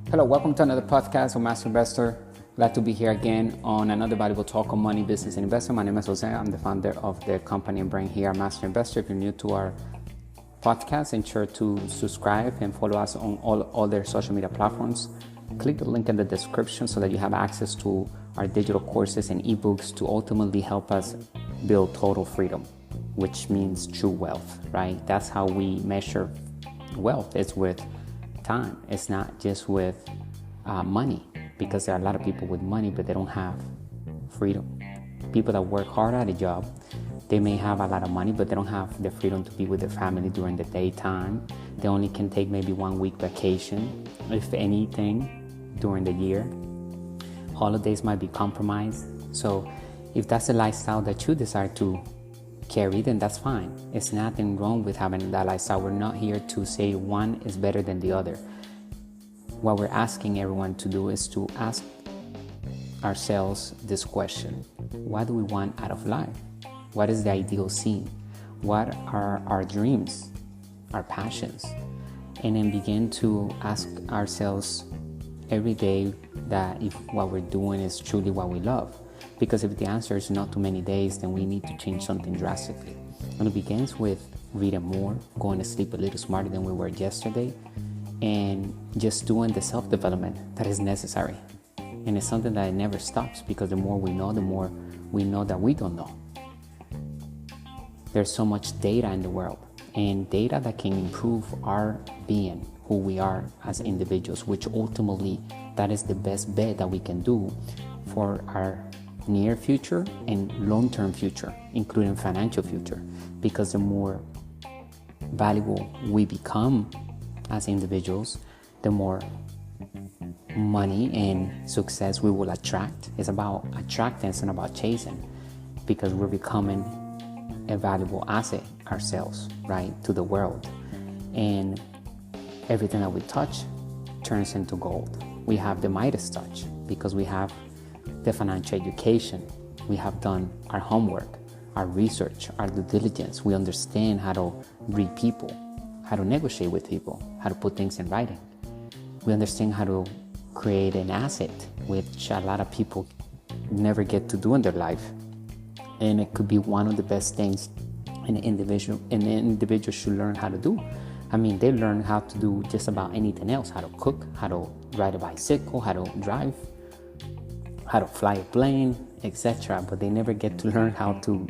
Hello, welcome to another podcast of Master Investor. Glad to be here again on another valuable talk on money, business, and investment. My name is Jose. I'm the founder of the company and brand here, Master Investor. If you're new to our podcast, ensure to subscribe and follow us on all their social media platforms. Click the link in the description so that you have access to our digital courses and ebooks to ultimately help us build total freedom, which means true wealth, right? That's how we measure wealth. It's with time. It's not just with money, because there are a lot of people with money, but they don't have freedom. People that work hard at a job, they may have a lot of money, but they don't have the freedom to be with their family during the daytime. They only can take maybe 1 week vacation, if anything, during the year. Holidays might be compromised. So if that's a lifestyle that you desire to carry, then that's fine. It's nothing wrong with having that lifestyle. We're not here to say one is better than the other. What we're asking everyone to do is to ask ourselves this question: what do we want out of life? What is the ideal scene? What are our dreams, our passions? And then begin to ask ourselves every day that if what we're doing is truly what we love. Because if the answer is not too many days, then we need to change something drastically. And it begins with reading more, going to sleep a little smarter than we were yesterday, and just doing the self-development that is necessary. And it's something that never stops, because the more we know that we don't know. There's so much data in the world, and data that can improve our being, who we are as individuals, which ultimately that is the best bet that we can do for our near future and long-term future, including financial future. Because the more valuable we become as individuals, the more money and success we will attract. It's about attracting, it's not about chasing, because we're becoming a valuable asset ourselves, right, to the world. And everything that we touch turns into gold. We have the Midas touch because we have the financial education. We have done our homework, our research, our due diligence. We understand how to read people, how to negotiate with people, how to put things in writing. We understand how to create an asset, which a lot of people never get to do in their life. And it could be one of the best things an individual should learn how to do. I mean, they learn how to do just about anything else: how to cook, how to ride a bicycle, how to drive, how to fly a plane, etc. But they never get to learn how to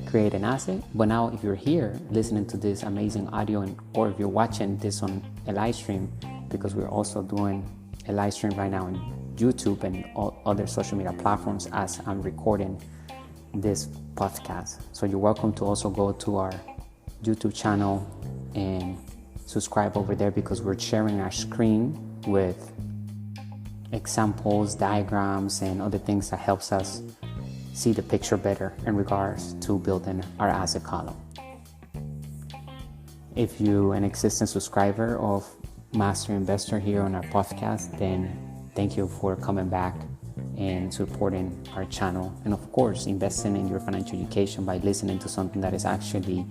create an asset. But now if you're here listening to this amazing audio, or if you're watching this on a live stream, because we're also doing a live stream right now on YouTube and all other social media platforms as I'm recording this podcast. So you're welcome to also go to our YouTube channel and subscribe over there, because we're sharing our screen with examples, diagrams, and other things that helps us see the picture better in regards to building our asset column. If you're an existing subscriber of Master Investor here on our podcast, then thank you for coming back and supporting our channel, and of course investing in your financial education by listening to something that is actually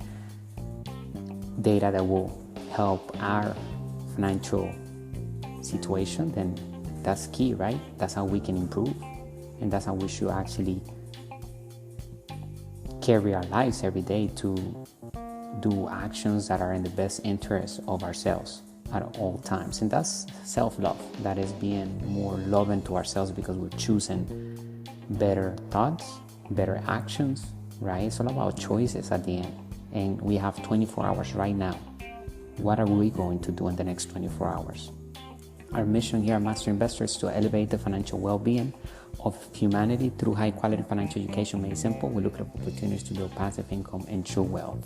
data that will help our financial situation. Then that's key, right? That's how we can improve, and that's how we should actually carry our lives every day, to do actions that are in the best interest of ourselves at all times. And that's self-love. That is being more loving to ourselves, because we're choosing better thoughts, better actions, right? It's all about choices at the end. And we have 24 hours right now. What are we going to do in the next 24 hours? Our mission here at Master Investor is to elevate the financial well-being of humanity through high-quality financial education made simple. We look at opportunities to build passive income and true wealth,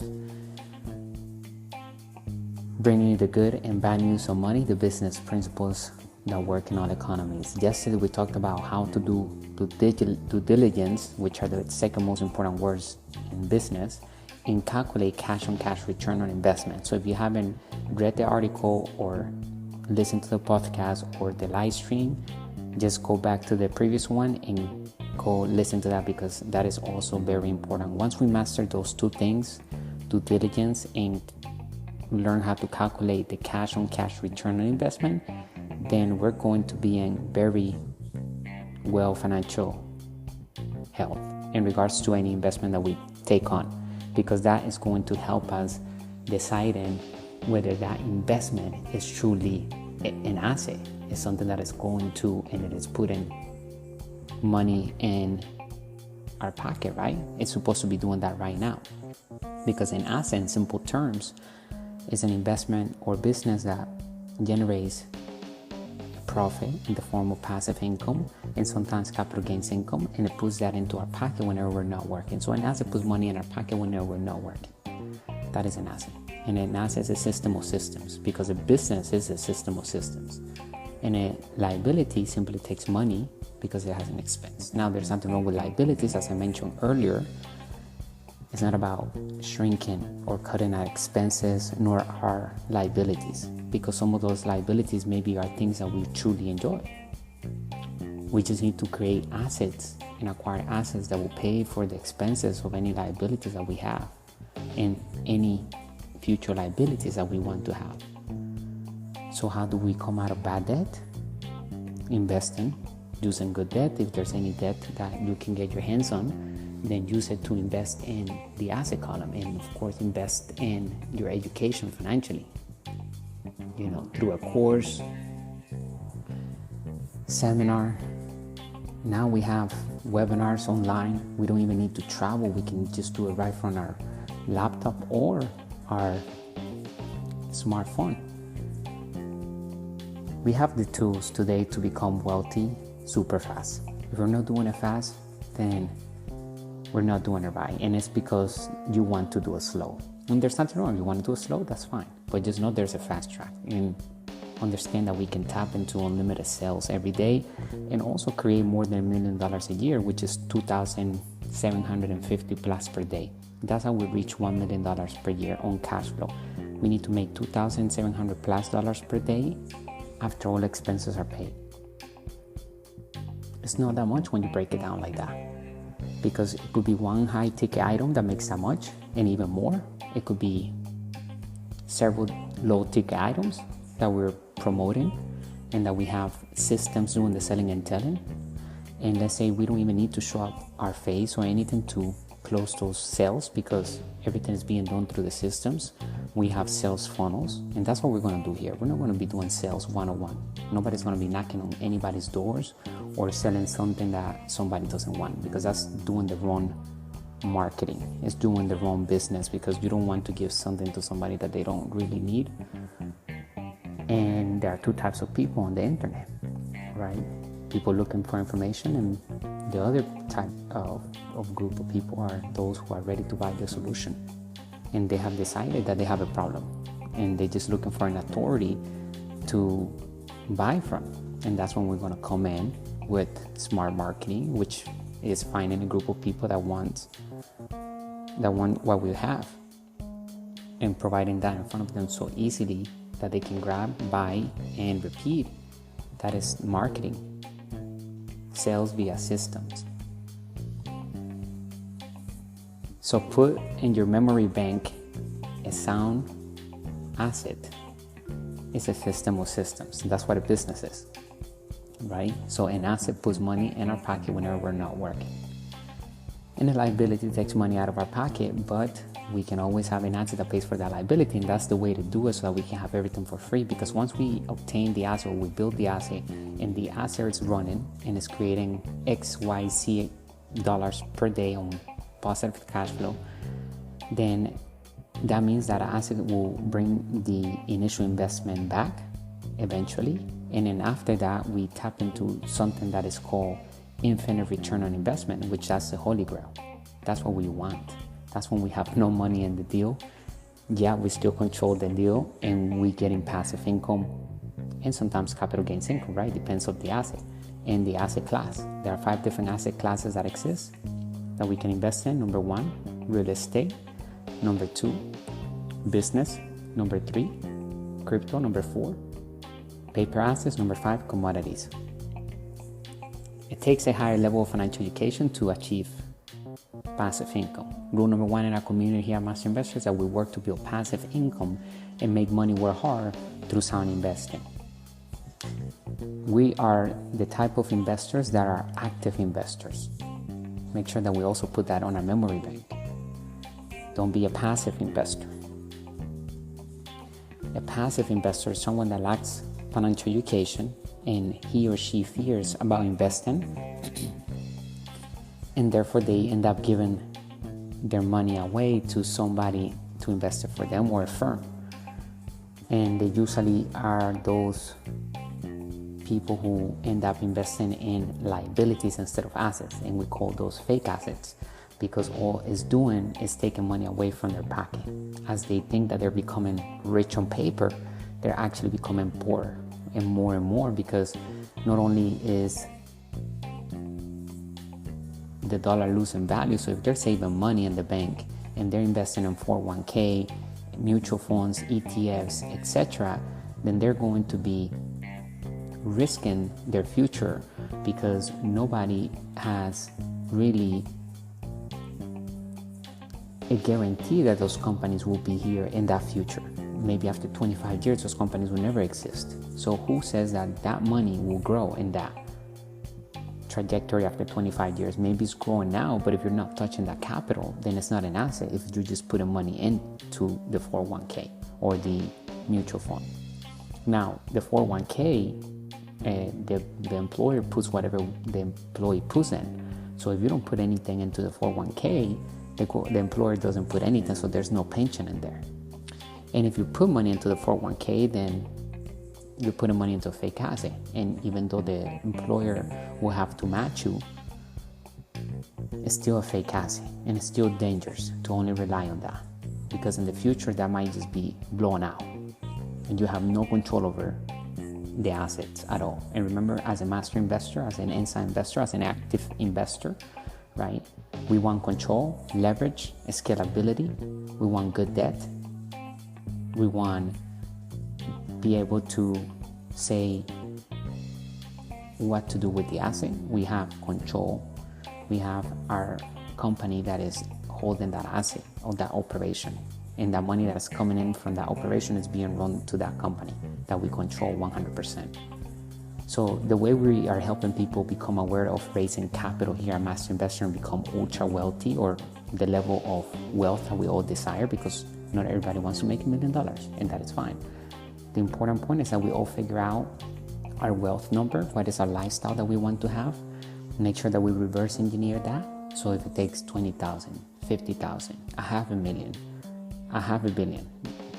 bringing you the good and bad news of money, the business principles that work in all economies. Yesterday, we talked about how to do due diligence, which are the second most important words in business, and calculate cash-on-cash return on investment. So if you haven't read the article or listened to the podcast or the live stream, just go back to the previous one and go listen to that, because that is also very important. Once we master those two things, due diligence and learn how to calculate the cash on cash return on investment, then we're going to be in very well financial health in regards to any investment that we take on, because that is going to help us deciding whether that investment is truly an asset. It's something that is going to, and it is putting money in our pocket, right? It's supposed to be doing that right now, because an asset, in simple terms, is an investment or business that generates profit in the form of passive income and sometimes capital gains income, and it puts that into our pocket whenever we're not working. So an asset puts money in our pocket whenever we're not working. That is an asset. And an asset is a system of systems, because a business is a system of systems. And a liability simply takes money because it has an expense. Now, there's nothing wrong with liabilities, as I mentioned earlier. It's not about shrinking or cutting our expenses nor our liabilities, because some of those liabilities maybe are things that we truly enjoy. We just need to create assets and acquire assets that will pay for the expenses of any liabilities that we have and any future liabilities that we want to have. So how do we come out of bad debt? Investing, using good debt. If there's any debt that you can get your hands on, then use it to invest in the asset column, and of course invest in your education financially, through a course, seminar. Now we have webinars online. We don't even need to travel. We can just do it right from our laptop or our smartphone. We have the tools today to become wealthy super fast. If we're not doing it fast, then we're not doing it right. And it's because you want to do it slow. And there's nothing wrong. You want to do it slow, that's fine. But just know there's a fast track. And understand that we can tap into unlimited sales every day and also create more than $1 million a year, which is $2,750 plus per day. That's how we reach $1 million per year on cash flow. We need to make $2,700 plus per day after all expenses are paid. It's not that much when you break it down like that, because it could be one high ticket item that makes that much and even more. It could be several low ticket items that we're promoting and that we have systems doing the selling and telling. And let's say we don't even need to show up our face or anything to close those sales, because everything is being done through the systems. We have sales funnels, and that's what we're going to do here. We're not going to be doing sales one-on-one. Nobody's going to be knocking on anybody's doors or selling something that somebody doesn't want, because that's doing the wrong marketing. It's doing the wrong business, because you don't want to give something to somebody that they don't really need. And there are two types of people on the internet, right? People looking for information, and the other type of group of people are those who are ready to buy the solution. And they have decided that they have a problem, and they're just looking for an authority to buy from. And that's when we're going to come in with smart marketing, which is finding a group of people that want what we have and providing that in front of them so easily that they can grab, buy, and repeat. That is marketing. Sales via systems. So put in your memory bank a sound asset. It's a system of systems. That's what a business is, right? So an asset puts money in our pocket whenever we're not working. And a liability takes money out of our pocket, but we can always have an asset that pays for that liability. And that's the way to do it, so that we can have everything for free. Because once we obtain the asset, or we build the asset, and the asset is running and is creating XYZ dollars per day on positive cash flow, then that means that our asset will bring the initial investment back eventually. And then after that, we tap into something that is called infinite return on investment, which that's the holy grail. That's what we want. That's when we have no money in the deal. Yeah, we still control the deal, and we get in passive income and sometimes capital gains income, right? Depends on the asset and the asset class. There are 5 different asset classes that exist that we can invest in. Number 1, real estate. Number 2, business. Number 3, crypto. Number 4, paper assets. Number 5, commodities. It takes a higher level of financial education to achieve passive income. Rule number 1 in our community here at Master Investor is that we work to build passive income and make money work hard through sound investing. we are the type of investors that are active investors. Make sure that we also put that on our memory bank. Don't be a passive investor. A passive investor is someone that lacks financial education and he or she fears about investing, and therefore they end up giving their money away to somebody to invest it for them or a firm. And they usually are those people who end up investing in liabilities instead of assets, and we call those fake assets, because all it's doing is taking money away from their pocket. As they think that they're becoming rich on paper, they're actually becoming poor and more, because not only is the dollar losing value, so if they're saving money in the bank and they're investing in 401k, mutual funds, ETFs, etc., then they're going to be risking their future, because nobody has really a guarantee that those companies will be here in that future. Maybe after 25 years, those companies will never exist. So who says that that money will grow in that trajectory after 25 years? Maybe it's growing now, but if you're not touching that capital, then it's not an asset if you're just putting money into the 401k or the mutual fund. Now, the 401k, the employer puts whatever the employee puts in. So if you don't put anything into the 401k, the employer doesn't put anything, so there's no pension in there. And if you put money into the 401k, then you're putting money into a fake asset. And even though the employer will have to match you, it's still a fake asset, and it's still dangerous to only rely on that, because in the future that might just be blown out and you have no control over the assets at all. And remember, as a master investor, as an inside investor, as an active investor, right, we want control, leverage, scalability. We want good debt. We want be able to say what to do with the asset. We have control. We have our company that is holding that asset or that operation, and that money that is coming in from that operation is being run to that company that we control 100%. So the way we are helping people become aware of raising capital here at Master Investor and become ultra wealthy, or the level of wealth that we all desire, because not everybody wants to make $1 million, and that is fine. The important point is that we all figure out our wealth number, what is our lifestyle that we want to have, make sure that we reverse engineer that. So if it takes 20,000, 50,000, $500,000, $500 million,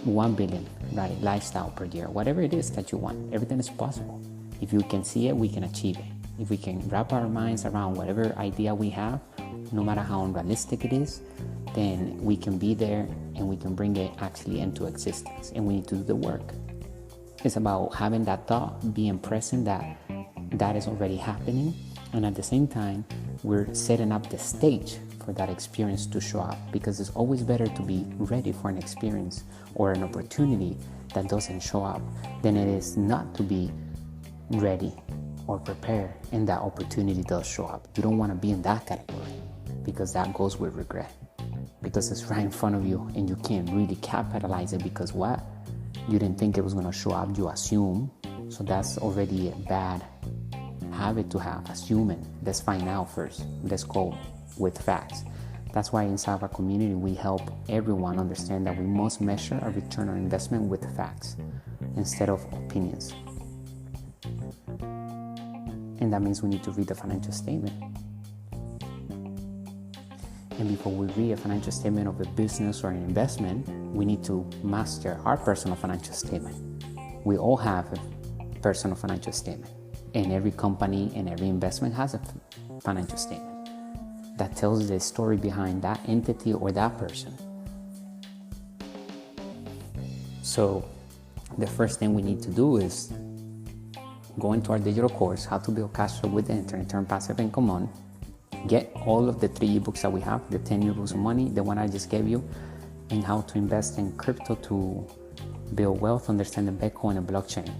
1 billion, right, lifestyle per year, whatever it is that you want, everything is possible. If you can see it, we can achieve it. If we can wrap our minds around whatever idea we have, no matter how unrealistic it is, then we can be there and we can bring it actually into existence. And we need to do the work. It's about having that thought, being present that that is already happening, and at the same time, we're setting up the stage for that experience to show up, because it's always better to be ready for an experience or an opportunity that doesn't show up than it is not to be ready or prepared and that opportunity does show up. You don't want to be in that category, because that goes with regret, because it's right in front of you and you can't really capitalize it, because what? You didn't think it was going to show up, you assume. So that's already a bad habit to have, assuming. Let's find out first. Let's go with facts. That's why inside our community we help everyone understand that we must measure our return on investment with facts instead of opinions. And that means we need to read the financial statement. And before we read a financial statement of a business or an investment, we need to master our personal financial statement. We all have a personal financial statement, and every company and every investment has a financial statement that tells the story behind that entity or that person. So the first thing we need to do is go into our digital course, How to Build Cash Flow with the Internet, Turn Passive Income On. Get all of the 3 ebooks that we have, the 10 New Rules of Money, the one I just gave you, and how to invest in crypto to build wealth, understanding Bitcoin and blockchain.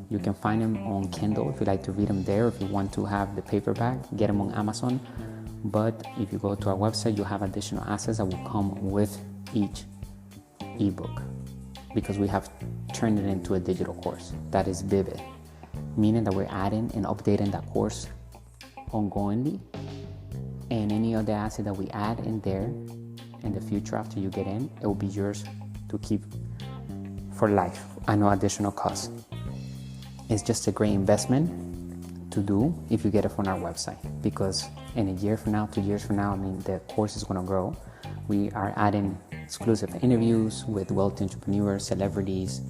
You can find them on Kindle if you like to read them there. If you want to have the paperback, get them on Amazon. But if you go to our website, you have additional assets that will come with each ebook, because we have turned it into a digital course that is vivid. meaning that we're adding and updating that course ongoingly. And any other asset that we add in there in the future after you get in, it will be yours to keep for life at no additional cost. It's just a great investment to do if you get it from our website, because in a year from now, 2 years from now, the course is going to grow. We are adding exclusive interviews with wealthy entrepreneurs, celebrities,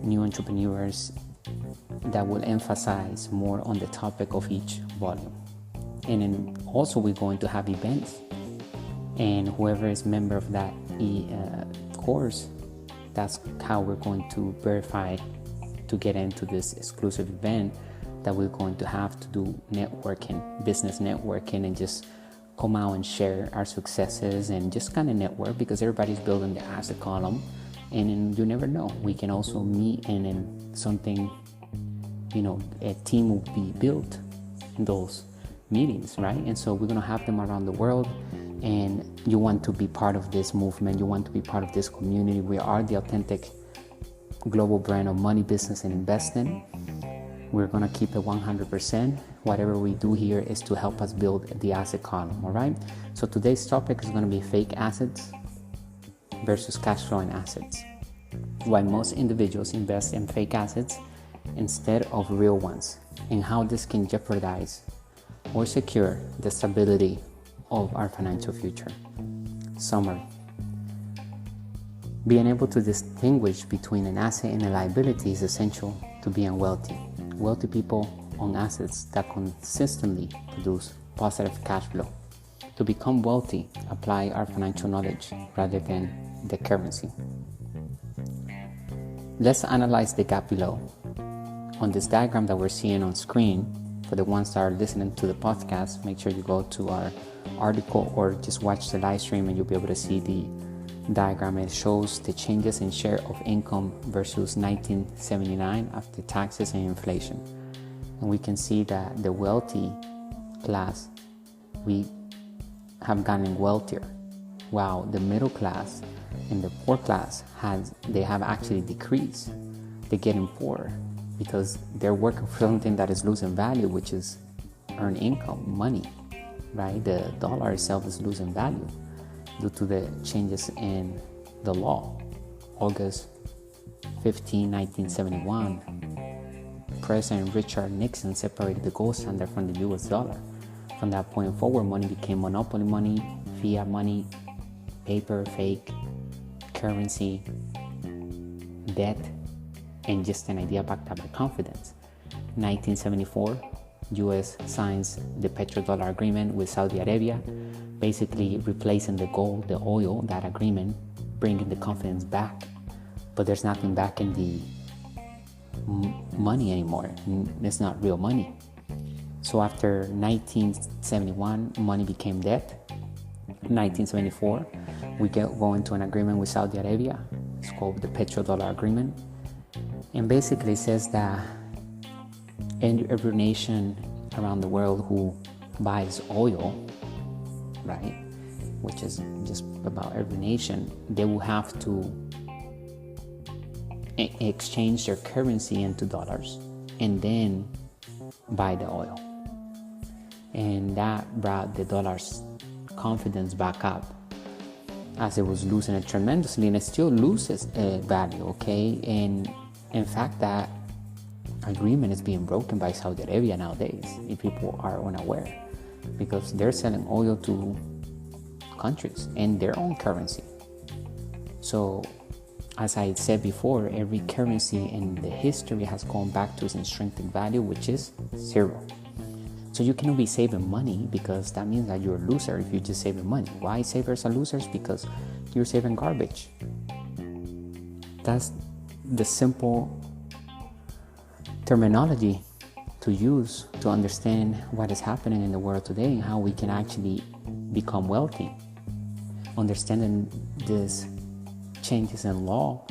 new entrepreneurs that will emphasize more on the topic of each volume. And then also we're going to have events, and whoever is member of that course, that's how we're going to verify to get into this exclusive event that we're going to have to do networking, business networking, and just come out and share our successes and just kind of network, because everybody's building the asset column, and then you never know, we can also meet, and then something, a team will be built in those meetings, right? And so we're going to have them around the world, and you want to be part of this movement, you want to be part of this community. We are the authentic global brand of money, business, and investing. We're going to keep it 100%. Whatever we do here is to help us build the asset column, all right? So today's topic is going to be fake assets versus cash flowing assets. Why most individuals invest in fake assets instead of real ones, and how this can jeopardize or secure the stability of our financial future. Summary. Being able to distinguish between an asset and a liability is essential to being wealthy. Wealthy people own assets that consistently produce positive cash flow. To become wealthy, apply our financial knowledge rather than the currency. Let's analyze the gap below. On this diagram that we're seeing on screen, for the ones that are listening to the podcast, make sure you go to our article or just watch the live stream, and you'll be able to see the diagram. It shows the changes in share of income versus 1979 after taxes and inflation. And we can see that the wealthy class, we have gotten wealthier, while the middle class and the poor class they have actually decreased. They're getting poorer because they're working for something that is losing value, which is earned income, money, right? The dollar itself is losing value due to the changes in the law. August 15, 1971, President Richard Nixon separated the gold standard from the US dollar. From that point forward, money became monopoly money, fiat money, paper, fake, currency, debt, and just an idea backed up by confidence. 1974, US signs the petrodollar agreement with Saudi Arabia, basically replacing the gold, the oil, that agreement, bringing the confidence back. But there's nothing back in the money anymore. It's not real money. So after 1971, money became debt. 1974, we go into an agreement with Saudi Arabia. It's called the petrodollar agreement. And basically says that every nation around the world who buys oil, right, which is just about every nation, they will have to exchange their currency into dollars and then buy the oil. And that brought the dollar's confidence back up, as it was losing it tremendously, and it still loses value, okay? And in fact, that agreement is being broken by Saudi Arabia nowadays, if people are unaware, because they're selling oil to countries in their own currency. So, as I said before, every currency in the history has gone back to its intrinsic value, which is zero. So you cannot be saving money, because that means that you're a loser if you're just saving money. Why savers are losers? Because you're saving garbage. That's the simple terminology to use to understand what is happening in the world today and how we can actually become wealthy. Understanding these changes in law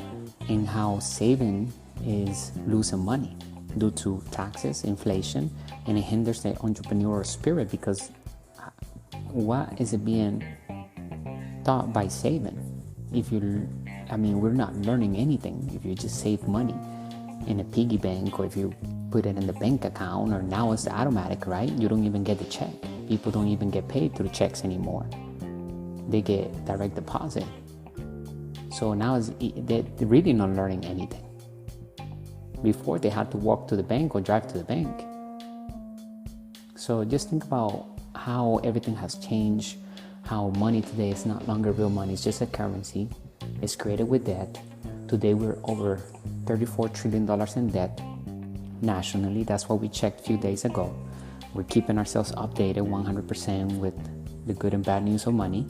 and how saving is losing money due to taxes, inflation, and it hinders the entrepreneurial spirit, because what is it being taught by saving? We're not learning anything if you just save money in a piggy bank, or if you put it in the bank account, or now it's automatic, right? You don't even get the check. People don't even get paid through checks anymore. They get direct deposit. So now they're really not learning anything. Before, they had to walk to the bank or drive to the bank. So just think about how everything has changed, how money today is not longer real money, it's just a currency. It's created with debt. Today we're over $34 trillion in debt nationally. That's what we checked a few days ago. We're keeping ourselves updated 100% with the good and bad news of money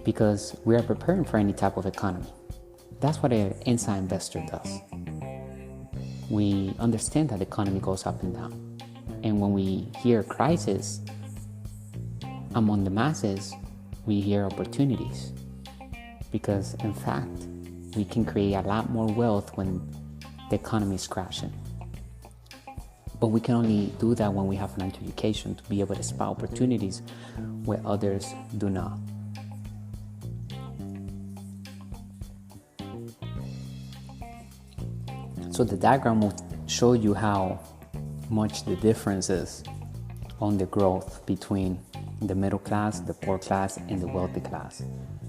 because we are preparing for any type of economy. That's what an inside investor does. We understand that the economy goes up and down. And when we hear crisis among the masses, we hear opportunities. Because in fact, we can create a lot more wealth when the economy is crashing. But we can only do that when we have financial education to be able to spot opportunities where others do not. So the diagram will show you how much the difference is on the growth between the middle class, the poor class, and the wealthy class.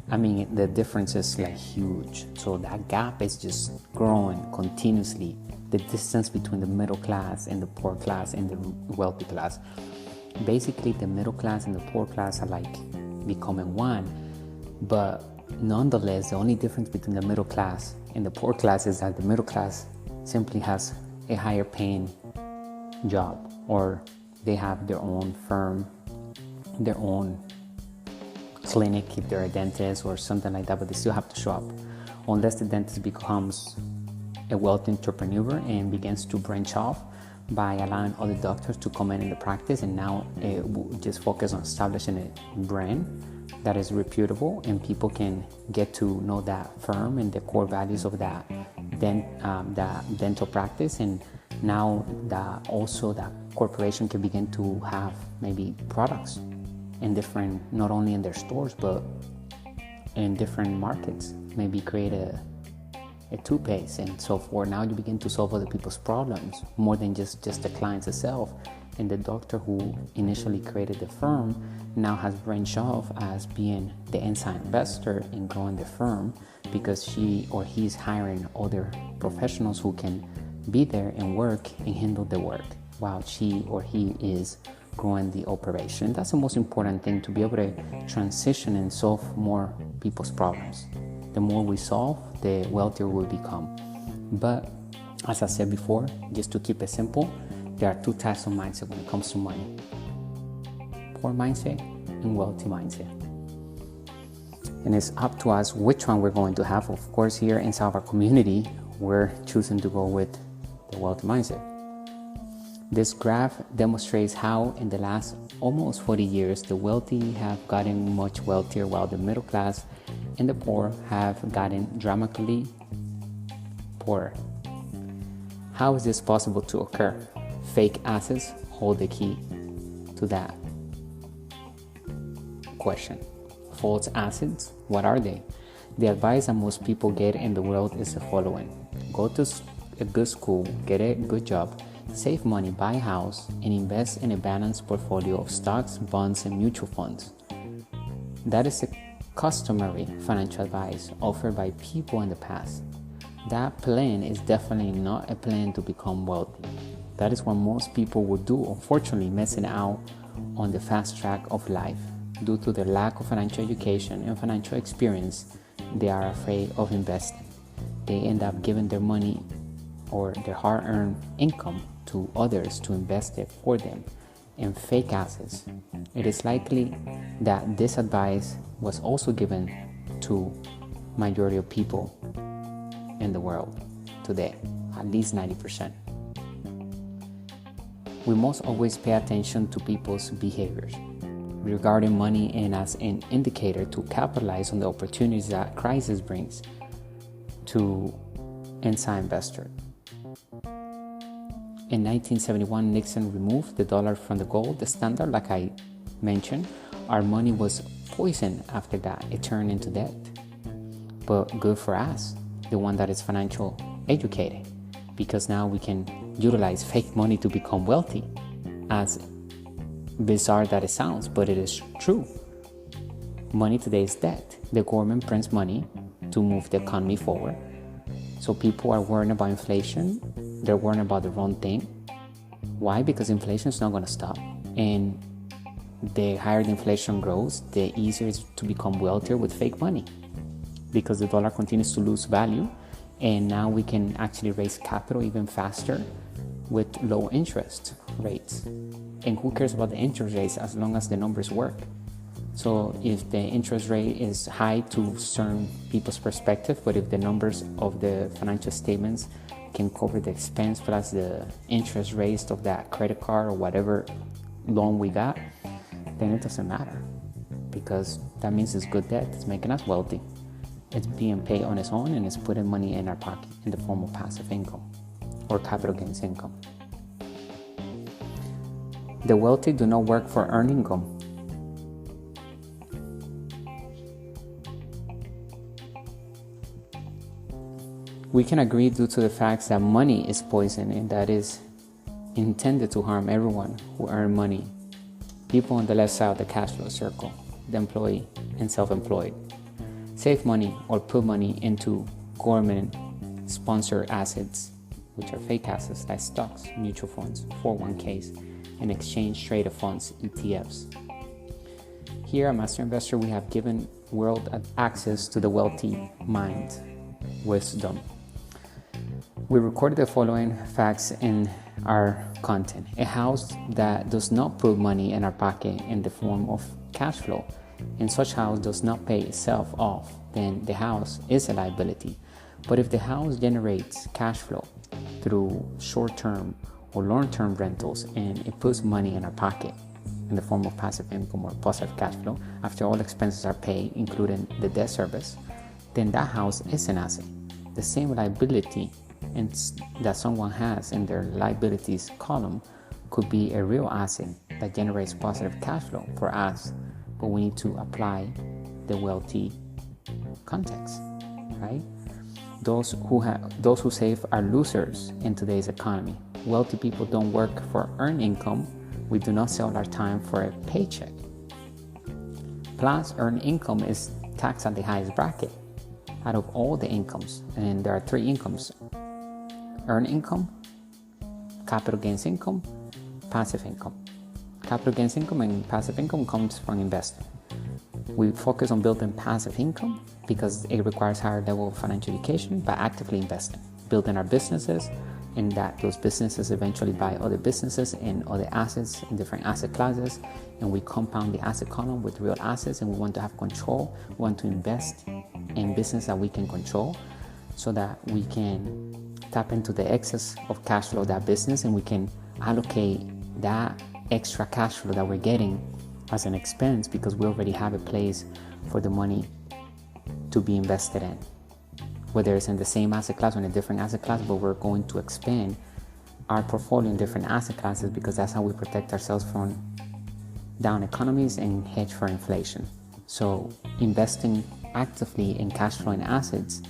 I mean, the difference is like huge. So that gap is just growing continuously. The distance between the middle class and the poor class and the wealthy class. Basically, the middle class and the poor class are like becoming one. But nonetheless, the only difference between the middle class and the poor class is that the middle class simply has a higher paying job, or they have their own firm, their own clinic if they're a dentist or something like that, but they still have to show up unless the dentist becomes a wealthy entrepreneur and begins to branch off by allowing other doctors to come in the practice, and now it will just focus on establishing a brand that is reputable and people can get to know that firm and the core values of that dental practice. And now that also that corporation can begin to have maybe products in different, not only in their stores but in different markets, maybe create a toothpaste and so forth. Now you begin to solve other people's problems more than just the clients itself. And the doctor who initially created the firm now has branched off as being the inside investor in growing the firm, because she or he is hiring other professionals who can be there and work and handle the work while she or he is growing the operation. That's the most important thing, to be able to transition and solve more people's problems. The more we solve, the wealthier we'll become. But as I said before, just to keep it simple, there are two types of mindset when it comes to money: poor mindset and wealthy mindset. And it's up to us which one we're going to have. Of course, here inside our community, we're choosing to go with the wealthy mindset. This graph demonstrates how in the last almost 40 years, the wealthy have gotten much wealthier while the middle class and the poor have gotten dramatically poorer. How is this possible to occur? Fake assets hold the key to that question. False assets, what are they? The advice that most people get in the world is the following: go to a good school, get a good job, save money, buy a house, and invest in a balanced portfolio of stocks, bonds, and mutual funds. That is the customary financial advice offered by people in the past. That plan is definitely not a plan to become wealthy. That is what most people would do, unfortunately missing out on the fast track of life. Due to their lack of financial education and financial experience, they are afraid of investing. They end up giving their money or their hard-earned income to others to invest it for them in fake assets. It is likely that this advice was also given to majority of people in the world today, at least 90%. We must always pay attention to people's behaviors regarding money and as an indicator to capitalize on the opportunities that crisis brings to inside investor. In 1971, Nixon removed the dollar from the gold standard, like I mentioned. Our money was poisoned after that. It turned into debt. But good for us, the one that is financial educated. because now we can utilize fake money to become wealthy. As bizarre that it sounds, but it is true. Money today is debt. The government prints money to move the economy forward. So people are worrying about inflation. They're worrying about the wrong thing. Why? Because inflation is not going to stop. And the higher the inflation grows, the easier it is to become wealthier with fake money, because the dollar continues to lose value. And now we can actually raise capital even faster with low interest rates. And who cares about the interest rates as long as the numbers work? So if the interest rate is high to certain people's perspective, but if the numbers of the financial statements can cover the expense plus the interest rates of that credit card or whatever loan we got, then it doesn't matter, because that means it's good debt. It's making us wealthy. It's being paid on its own, and it's putting money in our pocket in the form of passive income or capital gains income. The wealthy do not work for earned income. We can agree due to the facts that money is poison, and that is intended to harm everyone who earn money. People on the left side of the cash flow circle, the employee and self-employed. Save money or put money into government-sponsored assets, which are fake assets like stocks, mutual funds, 401ks, and exchange-traded funds, ETFs. Here at Master Investor, we have given world access to the wealthy mind, wisdom. We recorded the following facts in our content. A house that does not put money in our pocket in the form of cash flow, and such house does not pay itself off, then the house is a liability. But if the house generates cash flow through short-term or long-term rentals, and it puts money in our pocket in the form of passive income or positive cash flow after all expenses are paid, including the debt service, then that house is an asset. The same liability that someone has in their liabilities column could be a real asset that generates positive cash flow for us, but we need to apply the wealthy context, right? Those who save are losers in today's economy. Wealthy people don't work for earned income. We do not sell our time for a paycheck. Plus, earned income is taxed at the highest bracket out of all the incomes, and there are 3 incomes: earned income, capital gains income, passive income. Capital gains income and passive income comes from investing. We focus on building passive income because it requires higher level of financial education by actively investing, building our businesses, and that those businesses eventually buy other businesses and other assets in different asset classes, and we compound the asset column with real assets, and we want to have control. We want to invest in business that we can control so that we can tap into the excess of cash flow of that business, and we can allocate that extra cash flow that we're getting as an expense because we already have a place for the money to be invested in, whether it's in the same asset class or in a different asset class, but we're going to expand our portfolio in different asset classes because that's how we protect ourselves from down economies and hedge for inflation. So investing actively in cash flowing assets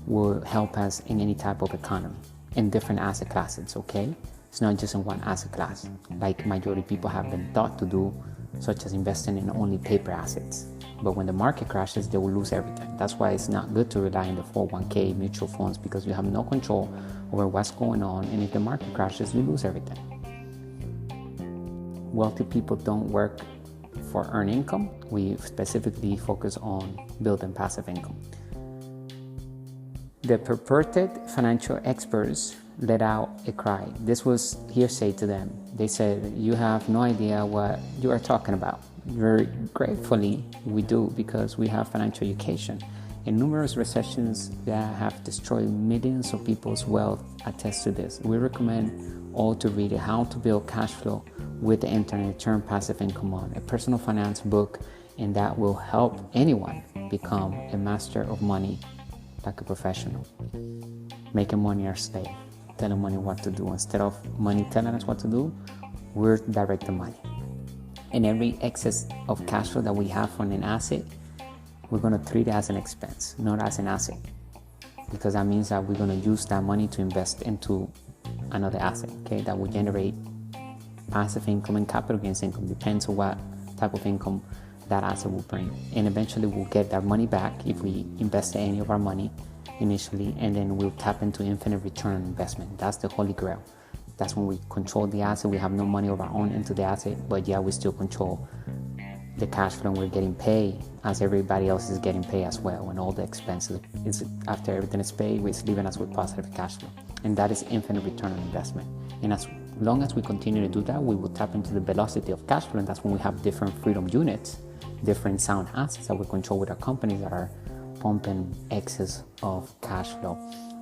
will help us in any type of economy in different asset classes, okay? It's not just in one asset class like majority of people have been taught to do, such as investing in only paper assets. But when the market crashes, they will lose everything. That's why it's not good to rely on the 401k mutual funds, because you have no control over what's going on, and if the market crashes, you lose everything. Wealthy people don't work for earned income. We specifically focus on building passive income. The purported financial experts let out a cry. This was hearsay to them. They said, "You have no idea what you are talking about." Very gratefully, we do, because we have financial education. And numerous recessions that have destroyed millions of people's wealth attest to this. We recommend all to read How to Build Cash Flow with the Internet, Turn Passive Income On, a personal finance book, and that will help anyone become a master of money like a professional. Making money our slave, telling money what to do. Instead of money telling us what to do, we're directing money. And every excess of cash flow that we have from an asset, we're going to treat it as an expense, not as an asset. because that means that we're going to use that money to invest into another asset, okay, that will generate passive income and capital gains income, depends on what type of income that asset will bring. And eventually we'll get that money back if we invest any of our money initially, and then we'll tap into infinite return on investment. That's the holy grail. That's when we control the asset. We have no money of our own into the asset, but yeah, we still control the cash flow, and we're getting paid as everybody else is getting paid as well, and all the expenses is, after everything is paid, it's leaving us with positive cash flow. And that is infinite return on investment. And as long as we continue to do that, we will tap into the velocity of cash flow, and that's when we have different freedom units, different sound assets that we control with our companies that are pumping excess of cash flow.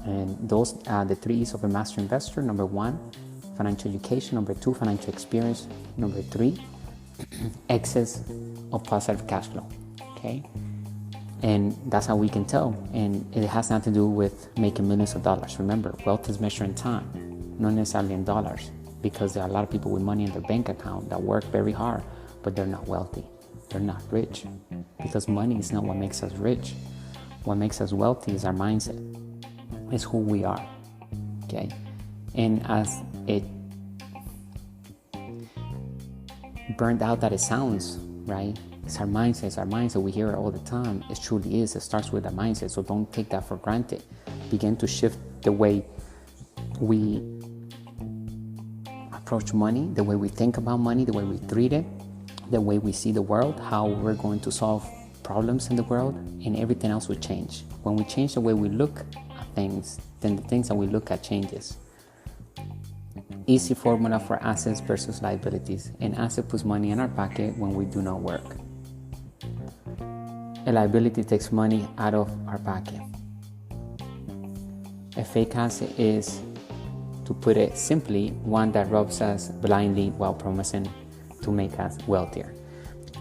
And those are the 3 E's of a master investor. Number 1, financial education. Number 2, financial experience. Number 3, excess of positive cash flow. Okay, and that's how we can tell. And it has nothing to do with making millions of dollars. Remember, wealth is measured in time, not necessarily in dollars, because there are a lot of people with money in their bank account that work very hard, but they're not wealthy. They're not rich, because money is not what makes us rich. What makes us wealthy is our mindset. It's who we are. Okay, and as it burned out that it sounds, right? It's our mindset. It's our mindset. We hear it all the time. It truly is. It starts with our mindset. So don't take that for granted. Begin to shift the way we approach money, the way we think about money, the way we treat it, the way we see the world, how we're going to solve problems in the world, and everything else will change. When we change the way we look at things, then the things that we look at changes. Easy formula for assets versus liabilities. An asset puts money in our pocket when we do not work. A liability takes money out of our pocket. A fake asset is, to put it simply, one that robs us blindly while promising to make us wealthier.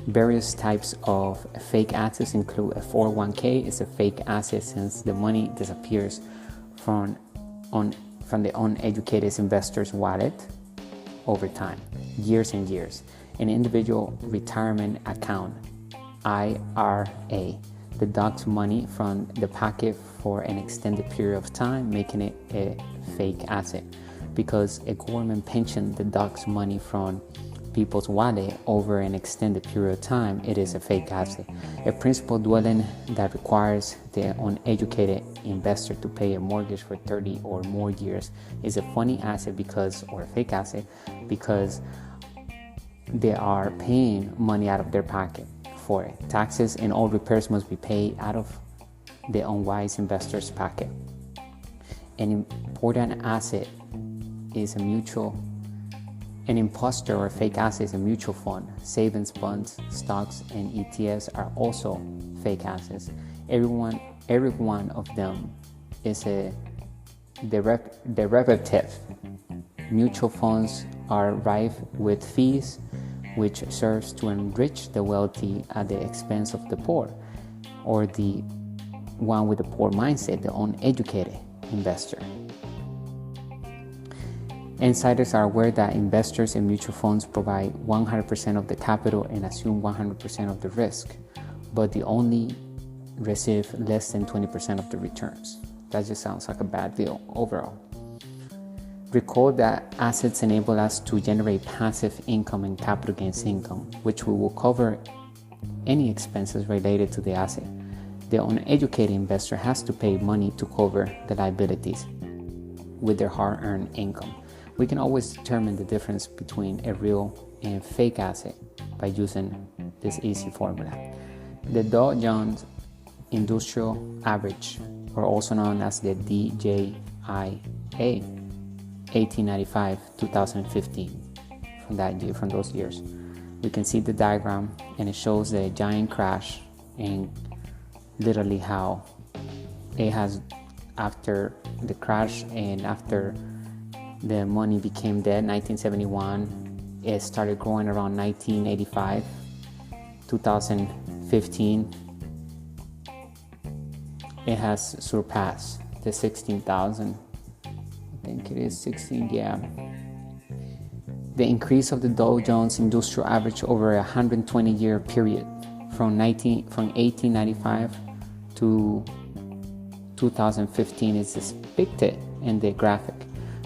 Various types of fake assets include a 401k. It's a fake asset since the money disappears from the uneducated investor's wallet over time, years and years. An individual retirement account, IRA, deducts money from the pocket for an extended period of time, making it a fake asset. Because a government pension deducts money from people's wallet over an extended period of time, it is a fake asset. A principal dwelling that requires the uneducated investor to pay a mortgage for 30 or more years is a funny asset or a fake asset, because they are paying money out of their pocket for it. Taxes and all repairs must be paid out of the unwise investor's pocket. An important asset is an imposter or fake asset is a mutual fund. Savings bonds, stocks, and ETFs are also fake assets. Every one of them is a derivative. Mutual funds are rife with fees, which serves to enrich the wealthy at the expense of the poor, or the one with a poor mindset, the uneducated investor. Insiders are aware that investors in mutual funds provide 100% of the capital and assume 100% of the risk, but they only receive less than 20% of the returns. That just sounds like a bad deal overall. Recall that assets enable us to generate passive income and capital gains income, which we will cover any expenses related to the asset. The uneducated investor has to pay money to cover the liabilities with their hard-earned income. We can always determine the difference between a real and fake asset by using this easy formula. The Dow Jones Industrial Average, or also known as the DJIA, 1895-2015, from those years. We can see the diagram, and it shows the giant crash and literally how it has, after the crash and after the money became dead, 1971, it started growing around 1985, 2015. It has surpassed the 16,000. I think it is 16, yeah. The increase of the Dow Jones Industrial Average over a 120-year period from 1895 to 2015 is depicted in the graphic.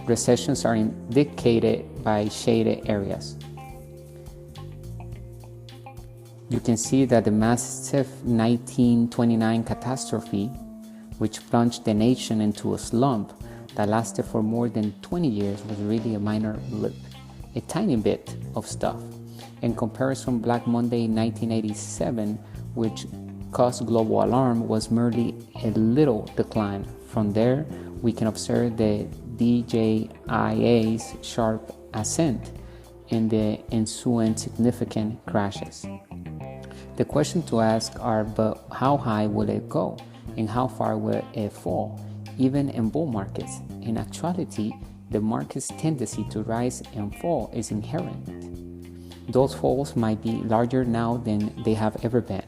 Recessions are indicated by shaded areas. You can see that the massive 1929 catastrophe, which plunged the nation into a slump that lasted for more than 20 years, was really a minor blip, a tiny bit of stuff. In comparison, Black Monday in 1987, which caused global alarm, was merely a little decline. From there, we can observe the DJIA's sharp ascent and the ensuing significant crashes. The question to ask are, but how high will it go and how far will it fall, even in bull markets? In actuality, the market's tendency to rise and fall is inherent. Those falls might be larger now than they have ever been.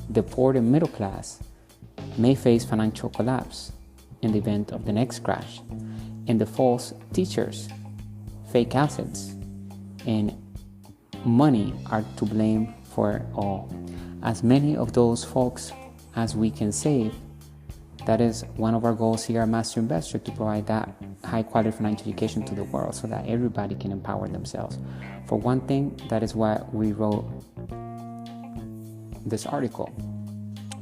The poor and middle class may face financial collapse in the event of the next crash, and the false teachers, fake assets, and money are to blame for it all. As many of those folks as we can save, that is one of our goals here at Master Investor, to provide that high quality financial education to the world so that everybody can empower themselves. For one thing, that is why we wrote this article,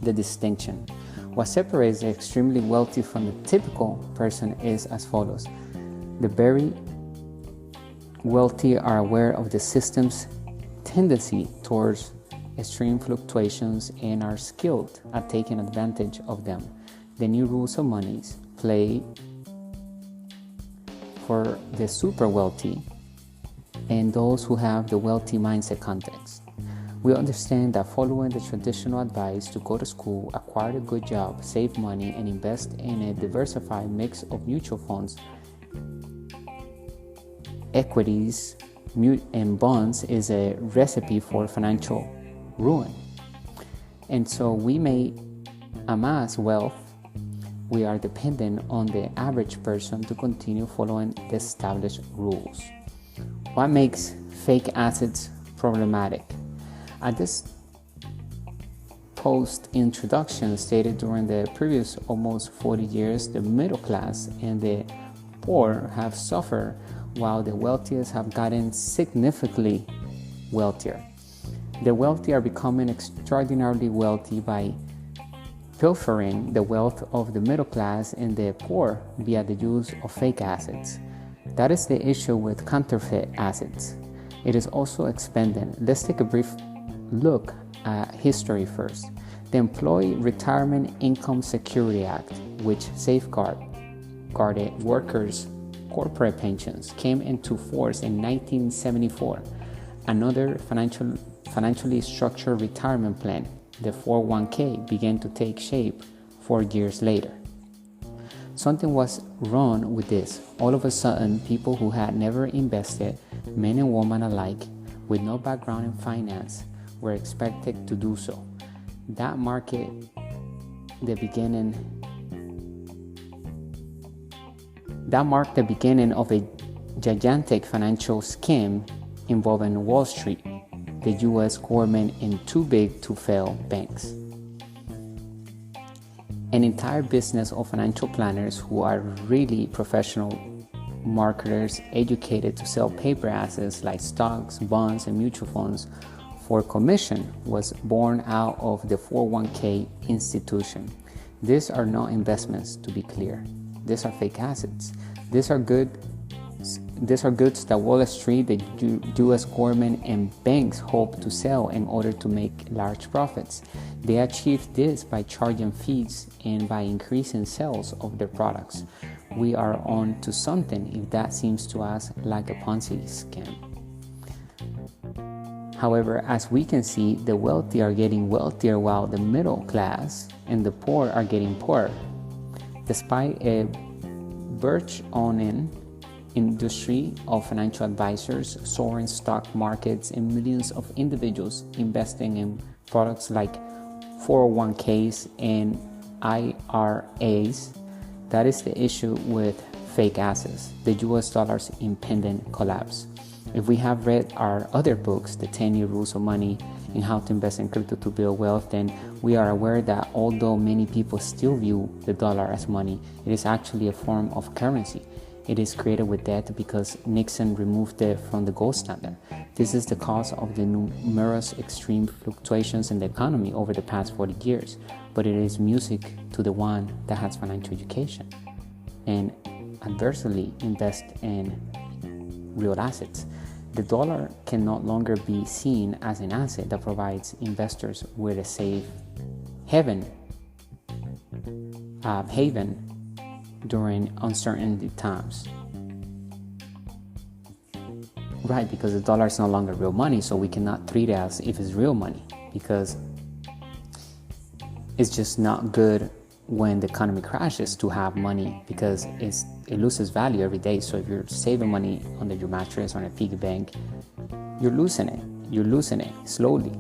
the distinction. What separates the extremely wealthy from the typical person is as follows. The very wealthy are aware of the system's tendency towards extreme fluctuations and are skilled at taking advantage of them. The new rules of money play for the super wealthy and those who have the wealthy mindset context. We understand that following the traditional advice to go to school, acquire a good job, save money, and invest in a diversified mix of mutual funds, equities, and bonds is a recipe for financial ruin. And so we may amass wealth. We are dependent on the average person to continue following the established rules. What makes fake assets problematic? At this post-introduction stated during the previous almost 40 years, the middle class and the poor have suffered while the wealthiest have gotten significantly wealthier. The wealthy are becoming extraordinarily wealthy by pilfering the wealth of the middle class and the poor via the use of fake assets. That is the issue with counterfeit assets. It is also expanding. Let's take a brief look at history first. The Employee Retirement Income Security Act, which safeguarded workers' corporate pensions, came into force in 1974. Another financially structured retirement plan, the 401k, began to take shape 4 years later. Something was wrong with this. All of a sudden, people who had never invested, men and women alike, with no background in finance, were expected to do so. That marked the beginning of a gigantic financial scheme involving Wall Street, the U.S. government, and too big to fail banks. An entire business of financial planners who are really professional marketers educated to sell paper assets like stocks, bonds, and mutual funds for commission was born out of the 401k institution. These are not investments, to be clear. These are fake assets. These are goods that Wall Street, the U.S. government, and banks hope to sell in order to make large profits. They achieve this by charging fees and by increasing sales of their products. We are on to something if that seems to us like a Ponzi scheme. However, as we can see, the wealthy are getting wealthier while the middle class and the poor are getting poorer. Despite a burgeoning industry of financial advisors, soaring stock markets, and millions of individuals investing in products like 401ks and IRAs, that is the issue with fake assets, the US dollar's impending collapse. If we have read our other books, The 10-Year Rules of Money in how to invest in crypto to build wealth, then we are aware that although many people still view the dollar as money, it is actually a form of currency. It is created with debt because Nixon removed it from the gold standard. This is the cause of the numerous extreme fluctuations in the economy over the past 40 years, but it is music to the one that has financial education and adversely invest in real assets. The dollar can no longer be seen as an asset that provides investors with a safe haven during uncertain times. Right, because the dollar is no longer real money, so we cannot treat it as if it's real money, because it's just not good when the economy crashes to have money, because it loses value every day. So if you're saving money under your mattress or in a piggy bank, you're losing it slowly.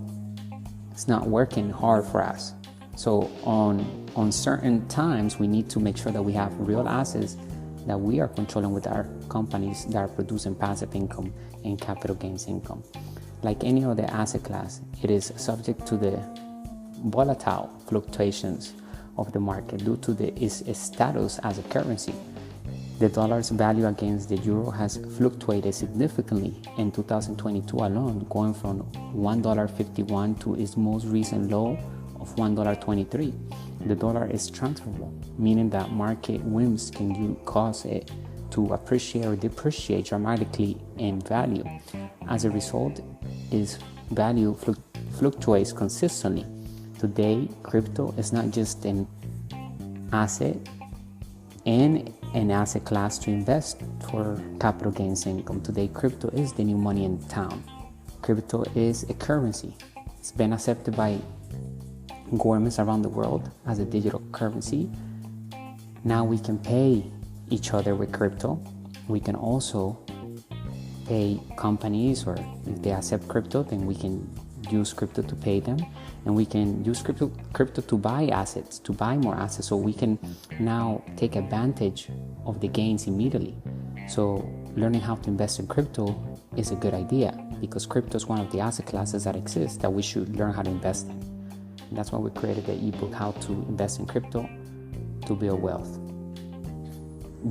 It's not working hard for us. So on certain times, we need to make sure that we have real assets that we are controlling with our companies that are producing passive income and capital gains income. Like any other asset class, it is subject to the volatile fluctuations of the market due to its status as a currency. The dollar's value against the euro has fluctuated significantly in 2022 alone, going from $1.51 to its most recent low of $1.23. The dollar is transferable, meaning that market whims can cause it to appreciate or depreciate dramatically in value. As a result, its value fluctuates consistently. Today, crypto is not just an asset and an asset class to invest for capital gains income. Today, crypto is the new money in town. Crypto is a currency. It's been accepted by governments around the world as a digital currency. Now we can pay each other with crypto. We can also pay companies, or if they accept crypto, then we can use crypto to pay them, and we can use crypto to buy assets, to buy more assets, so we can now take advantage of the gains immediately. So learning how to invest in crypto is a good idea, because crypto is one of the asset classes that exist that we should learn how to invest in. And that's why we created the ebook, How to Invest in Crypto to Build Wealth.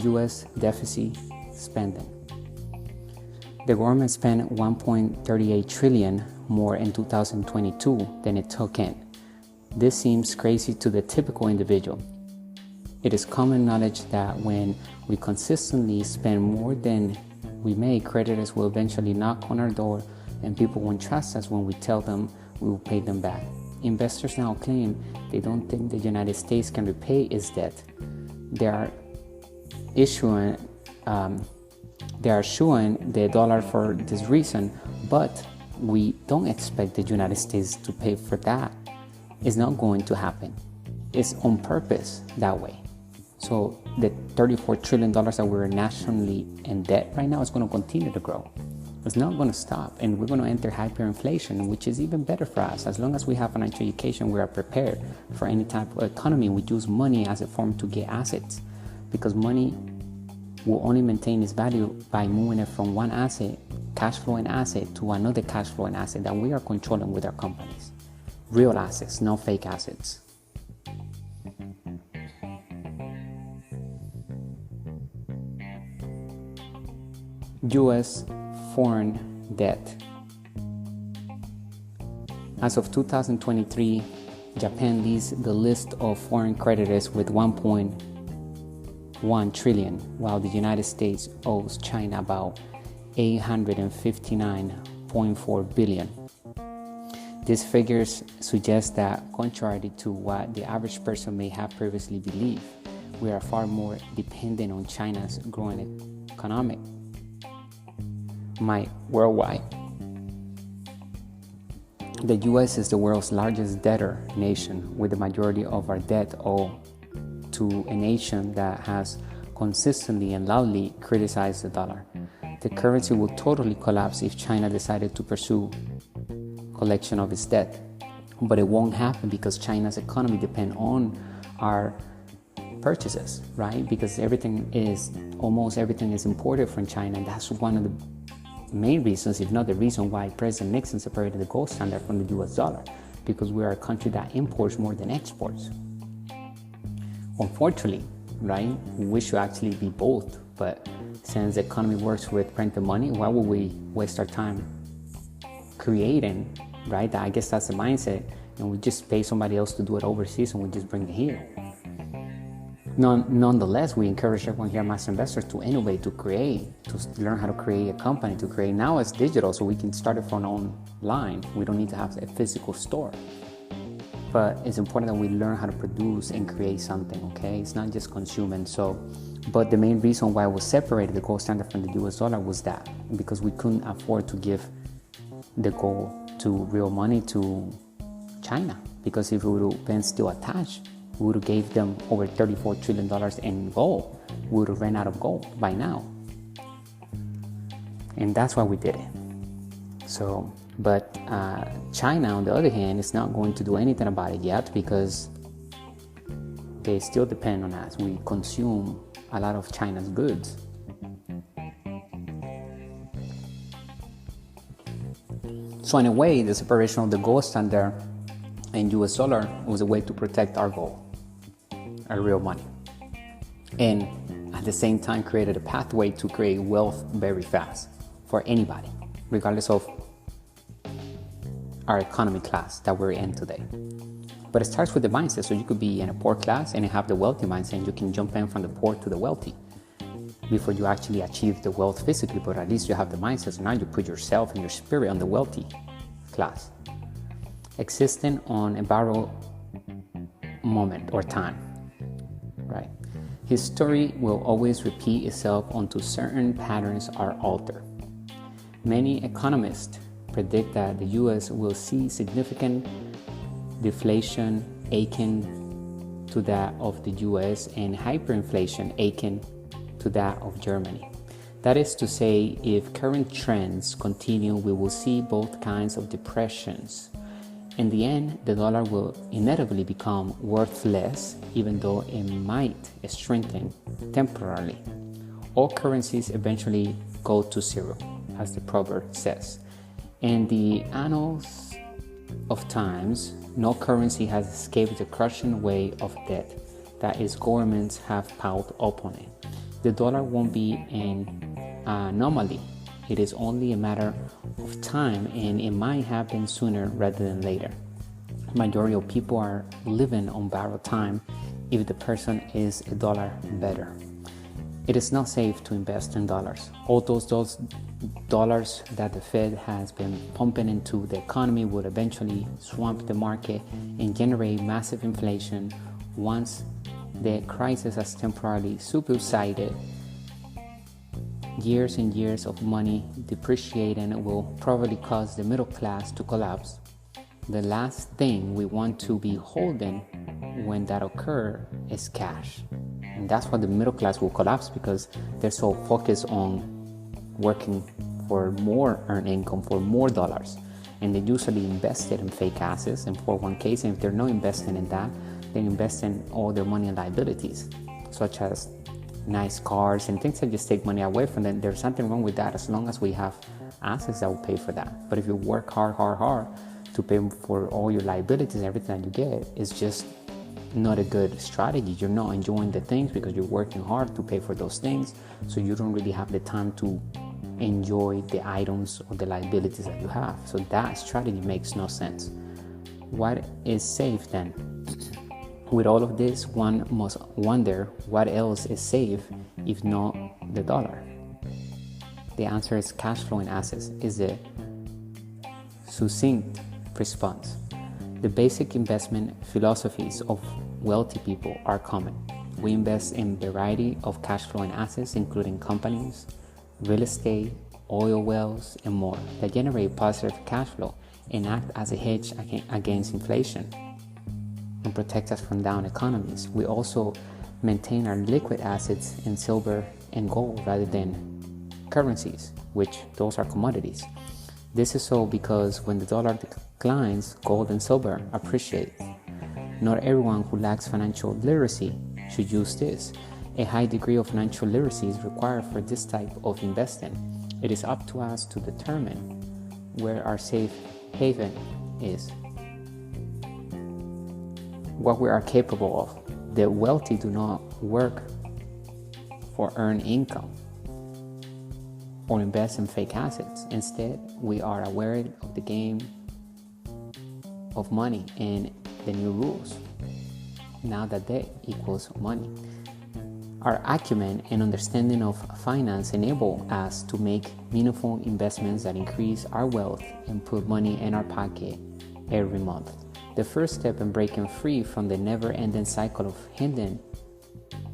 U.S. deficit spending. The government spent $1.38 trillion more in 2022 than it took in. This seems crazy to the typical individual. It is common knowledge that when we consistently spend more than we make, creditors will eventually knock on our door, and people won't trust us when we tell them we will pay them back. Investors now claim they don't think the United States can repay its debt. They are issuing the dollar for this reason, but we don't expect the United States to pay for that. It's not going to happen. It's on purpose that way. So the $34 trillion that we're nationally in debt right now is going to continue to grow. It's not going to stop, and we're going to enter hyperinflation, which is even better for us. As long as we have financial education, we are prepared for any type of economy. We use money as a form to get assets, because money will only maintain its value by moving it from one asset, cash flowing asset, to another cash flowing asset that we are controlling with our companies. Real assets, not fake assets. U.S. foreign debt. As of 2023, Japan leads the list of foreign creditors with $1.1 trillion, while the United States owes China about $859.4 billion. These figures suggest that, contrary to what the average person may have previously believed, we are far more dependent on China's growing economic might worldwide. The U.S. is the world's largest debtor nation, with the majority of our debt owed to a nation that has consistently and loudly criticized the dollar. The currency will totally collapse if China decided to pursue collection of its debt. But it won't happen, because China's economy depends on our purchases, right? Because almost everything is imported from China, and that's one of the main reasons, if not the reason, why President Nixon separated the gold standard from the US dollar, because we are a country that imports more than exports. Unfortunately, right, we should actually be both, but since the economy works with printed money, why would we waste our time creating, right? I guess that's the mindset, and we just pay somebody else to do it overseas and we just bring it here. Nonetheless, we encourage everyone here at Master Investors to innovate, to create, to learn how to create a company, to create. Now it's digital, so we can start it from online. We don't need to have a physical store. But it's important that we learn how to produce and create something, okay? It's not just consuming. But the main reason why we separated the gold standard from the US dollar was that, because we couldn't afford to give the gold to real money to China. Because if we would have been still attached, we would have gave them over $34 trillion in gold. We would have ran out of gold by now. And that's why we did it. But China, on the other hand, is not going to do anything about it yet, because they still depend on us. We consume a lot of China's goods. So in a way, the separation of the gold standard and US dollar was a way to protect our gold, our real money, and at the same time created a pathway to create wealth very fast for anybody, regardless of our economy class that we're in today. But it starts with the mindset. So you could be in a poor class and have the wealthy mindset, and you can jump in from the poor to the wealthy before you actually achieve the wealth physically, but at least you have the mindset. So now you put yourself and your spirit on the wealthy class, existing on a borrowed moment or time, right? History will always repeat itself until certain patterns are altered. Many economists predict that the U.S. will see significant deflation akin to that of the U.S. and hyperinflation akin to that of Germany. That is to say, if current trends continue, we will see both kinds of depressions. In the end, the dollar will inevitably become worthless, even though it might strengthen temporarily. All currencies eventually go to zero, as the proverb says. In the annals of times, no currency has escaped the crushing weight of debt that its governments have piled upon it. The dollar won't be an anomaly. It is only a matter of time, and it might happen sooner rather than later. The majority of people are living on borrowed time if the person is a dollar better. It is not safe to invest in dollars. All those dollars that the Fed has been pumping into the economy will eventually swamp the market and generate massive inflation. Once the crisis has temporarily subsided, years and years of money depreciating will probably cause the middle class to collapse. The last thing we want to be holding when that occurs is cash. And that's why the middle class will collapse, because they're so focused on working for more earned income, for more dollars. And they usually invested in fake assets and 401ks. And if they're not investing in that, they invest in all their money and liabilities, such as nice cars and things that just take money away from them. There's nothing wrong with that as long as we have assets that will pay for that. But if you work hard to pay for all your liabilities and everything that you get, it's just not a good strategy. You're not enjoying the things because you're working hard to pay for those things, so you don't really have the time to enjoy the items or the liabilities that you have. So that strategy makes no sense. What is safe then? With all of this, one must wonder what else is safe if not the dollar. The answer is cash flowing assets is the succinct response. The basic investment philosophies of wealthy people are common. We invest in a variety of cash flowing assets, including companies, real estate, oil wells, and more, that generate positive cash flow and act as a hedge against inflation and protect us from down economies. We also maintain our liquid assets in silver and gold rather than currencies, which those are commodities. This is so because when the dollar declines, gold and silver appreciate. Not everyone who lacks financial literacy should use this. A high degree of financial literacy is required for this type of investing. It is up to us to determine where our safe haven is, what we are capable of. The wealthy do not work for earned income or invest in fake assets. Instead, we are aware of the game of money and the new rules. Now that debt equals money. Our acumen and understanding of finance enable us to make meaningful investments that increase our wealth and put money in our pocket every month. The first step in breaking free from the never-ending cycle of handing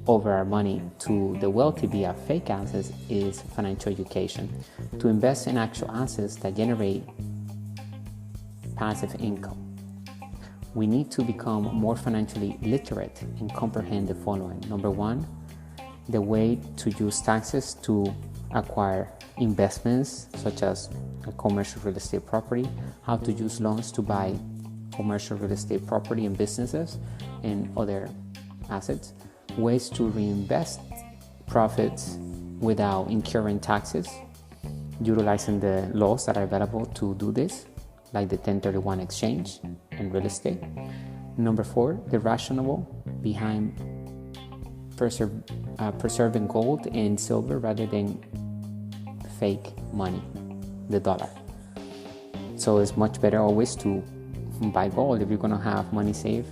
over our money to the wealthy via fake assets is financial education. To invest in actual assets that generate passive income, we need to become more financially literate and comprehend the following. Number one, the way to use taxes to acquire investments such as a commercial real estate property, how to use loans to buy commercial real estate property and businesses and other assets, ways to reinvest profits without incurring taxes, utilizing the laws that are available to do this, like the 1031 exchange and real estate. Number four, the rationale behind preserving gold and silver rather than fake money, the dollar. So it's much better always to buy gold. If you're going to have money saved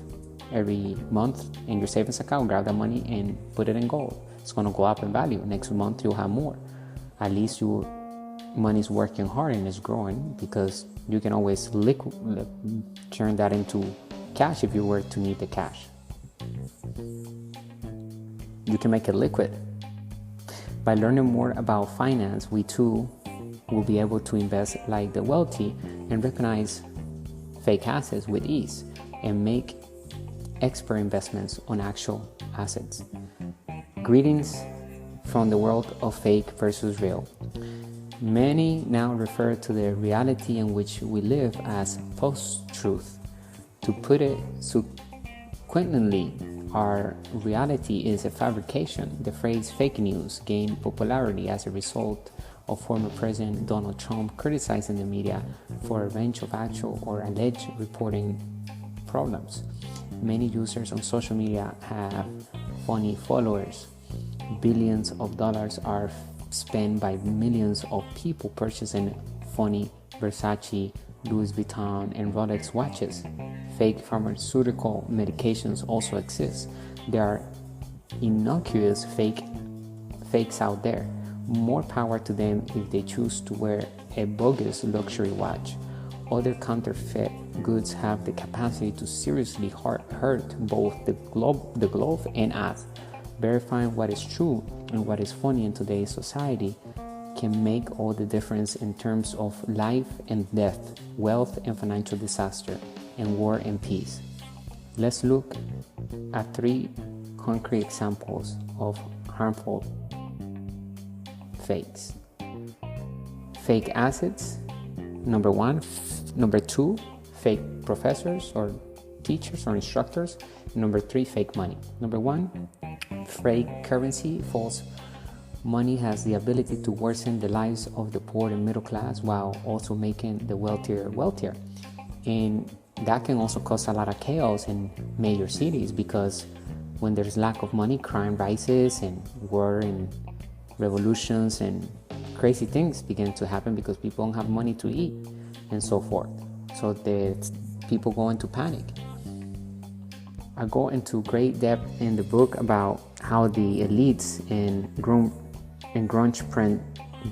every month in your savings account, grab that money and put it in gold. It's going to go up in value. Next month you'll have more. At least your money's working hard and it's growing, because you can always turn that into cash if you were to need the cash. You can make it liquid. By learning more about finance, we too will be able to invest like the wealthy and recognize fake assets with ease and make expert investments on actual assets. Greetings from the world of fake versus real. Many now refer to the reality in which we live as post-truth. To put it succinctly, our reality is a fabrication. The phrase fake news gained popularity as a result of former President Donald Trump criticizing the media for a range of actual or alleged reporting problems. Many users on social media have funny followers. Billions of dollars are spent by millions of people purchasing funny Versace, Louis Vuitton, and Rolex watches. Fake pharmaceutical medications also exist. There are innocuous fakes out there. More power to them if they choose to wear a bogus luxury watch. Other counterfeit goods have the capacity to seriously hurt both the globe and us. Verifying what is true and what is funny in today's society can make all the difference in terms of life and death, wealth and financial disaster, and war and peace. Let's look at 3 concrete examples of harmful fakes. Fake assets, number 1. Number 2, fake professors or teachers or instructors. Number 3, fake money. Number 1, fake currency. False money has the ability to worsen the lives of the poor and middle class while also making the wealthier. And that can also cause a lot of chaos in major cities, because when there's lack of money, crime rises and war and revolutions and crazy things begin to happen because people don't have money to eat and so forth. So the people go into panic. I go into great depth in the book about how the elites in grunge print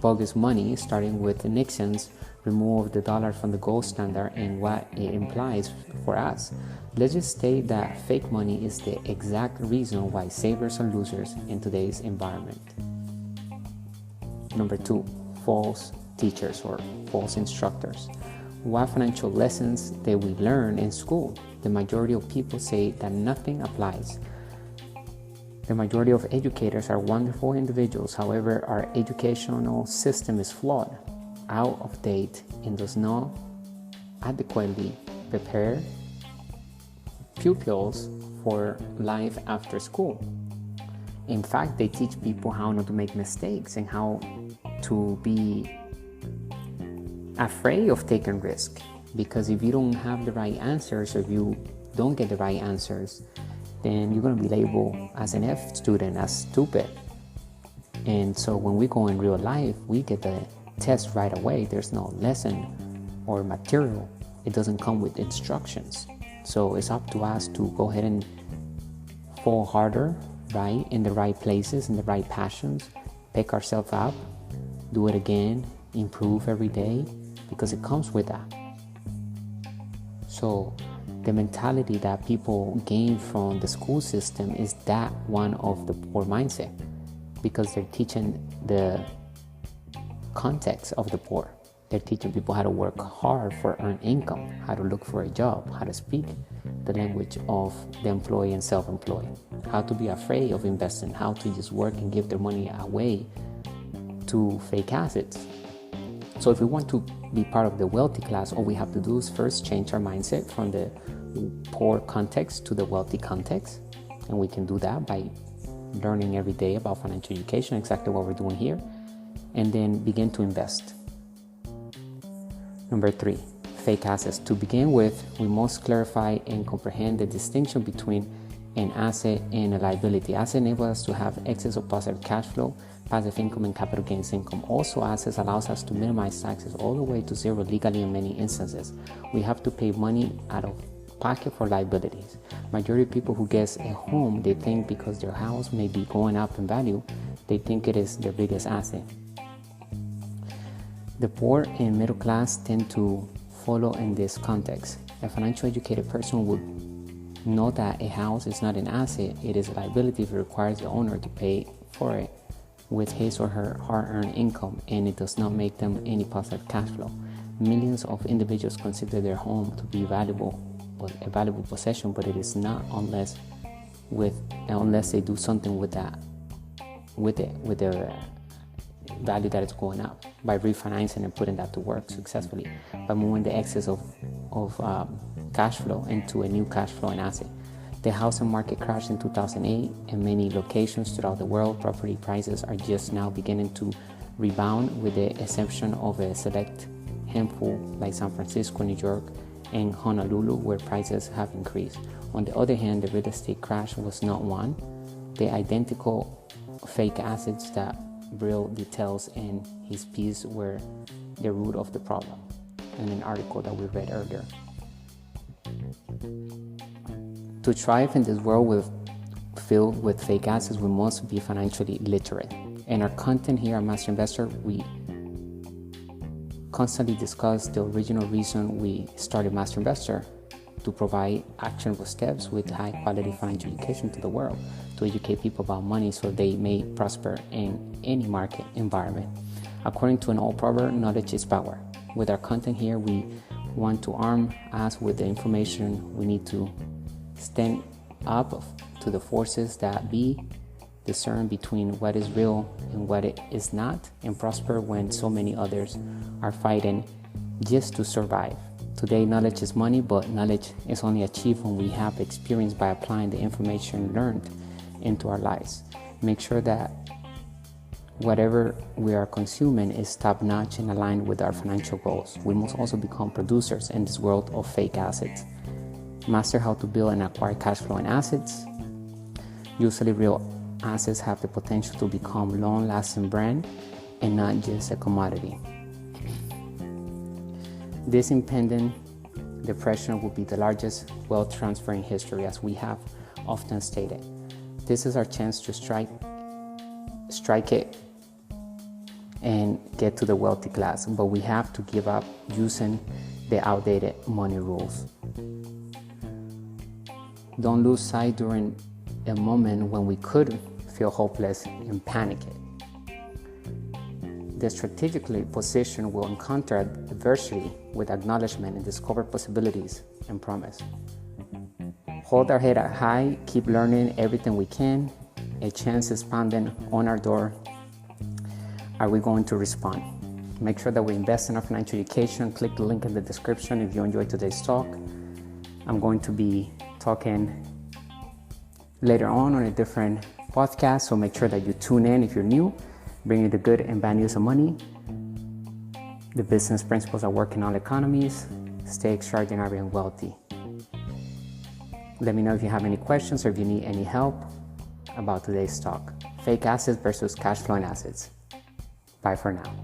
bogus money, starting with Nixon's removal of the dollar from the gold standard and what it implies for us. Let's just state that fake money is the exact reason why savers are losers in today's environment. Number 2, false teachers or false instructors. What financial lessons that we learn in school? The majority of people say that nothing applies. The majority of educators are wonderful individuals. However, our educational system is flawed, out of date, and does not adequately prepare pupils for life after school. In fact, they teach people how not to make mistakes and how to be afraid of taking risk, because if you don't have the right answers, or if you don't get the right answers, then you're going to be labeled as an F student, as stupid. And so when we go in real life, we get the test right away. There's no lesson or material. It doesn't come with instructions. So it's up to us to go ahead and fall harder, right, in the right places, in the right passions, pick ourselves up, do it again, improve every day, because it comes with that. So the mentality that people gain from the school system is that one of the poor mindset, because they're teaching the context of the poor. They're teaching people how to work hard for earned income, how to look for a job, how to speak the language of the employee and self-employed, how to be afraid of investing, how to just work and give their money away to fake assets. So if we want to be part of the wealthy class, all we have to do is first change our mindset from the poor context to the wealthy context. And we can do that by learning every day about financial education, exactly what we're doing here, and then begin to invest. Number 3, fake assets. To begin with, we must clarify and comprehend the distinction between an asset and a liability. Asset enables us to have excess of positive cash flow, passive income, and capital gains income. Also, assets allows us to minimize taxes all the way to zero legally in many instances. We have to pay money out of pocket for liabilities. Majority of people who get a home, they think because their house may be going up in value, they think it is their biggest asset. The poor and middle class tend to follow in this context. A financially educated person would know that a house is not an asset, it is a liability if it requires the owner to pay for it with his or her hard-earned income, and it does not make them any positive cash flow. Millions of individuals consider their home to be valuable, but a valuable possession, but it is not unless they do something with the value that is going up, by refinancing and putting that to work successfully, by moving the excess of cash flow into a new cash flowing asset. The housing market crashed in 2008 in many locations throughout the world. Property prices are just now beginning to rebound, with the exception of a select handful like San Francisco, New York, and Honolulu, where prices have increased. On the other hand, the real estate crash was not one. The identical fake assets that Brill details in his piece were the root of the problem, in an article that we read earlier. To thrive in this world filled with fake assets, we must be financially literate. In our content here at Master Investor, we constantly discuss the original reason we started Master Investor, to provide actionable steps with high quality financial education to the world, to educate people about money so they may prosper in any market environment. According to an old proverb, knowledge is power. With our content here, we want to arm us with the information we need to stand up to the forces that be, discern between what is real and what it is not, and prosper when so many others are fighting just to survive. Today, knowledge is money, but knowledge is only achieved when we have experience by applying the information learned into our lives. Make sure that whatever we are consuming is top-notch and aligned with our financial goals. We must also become producers in this world of fake assets. Master how to build and acquire cash flowing assets. Usually, real assets have the potential to become long-lasting brand and not just a commodity. This impending depression will be the largest wealth transfer in history, as we have often stated. This is our chance to strike it and get to the wealthy class, but we have to give up using the outdated money rules. Don't lose sight during a moment when we could feel hopeless and panic. The strategically positioned will encounter adversity with acknowledgement and discover possibilities and promise. Hold our head high, keep learning everything we can. A chance is pounding on our door. Are we going to respond? Make sure that we invest in our financial education. Click the link in the description if you enjoyed today's talk. I'm going to be talking later on a different podcast, so make sure that you tune in if you're new. bring you the good and bad news of money, the business principles that work in all economies. Stay extraordinary and wealthy. Let me know if you have any questions or if you need any help about today's talk. Fake assets versus cash flowing assets. Bye for now.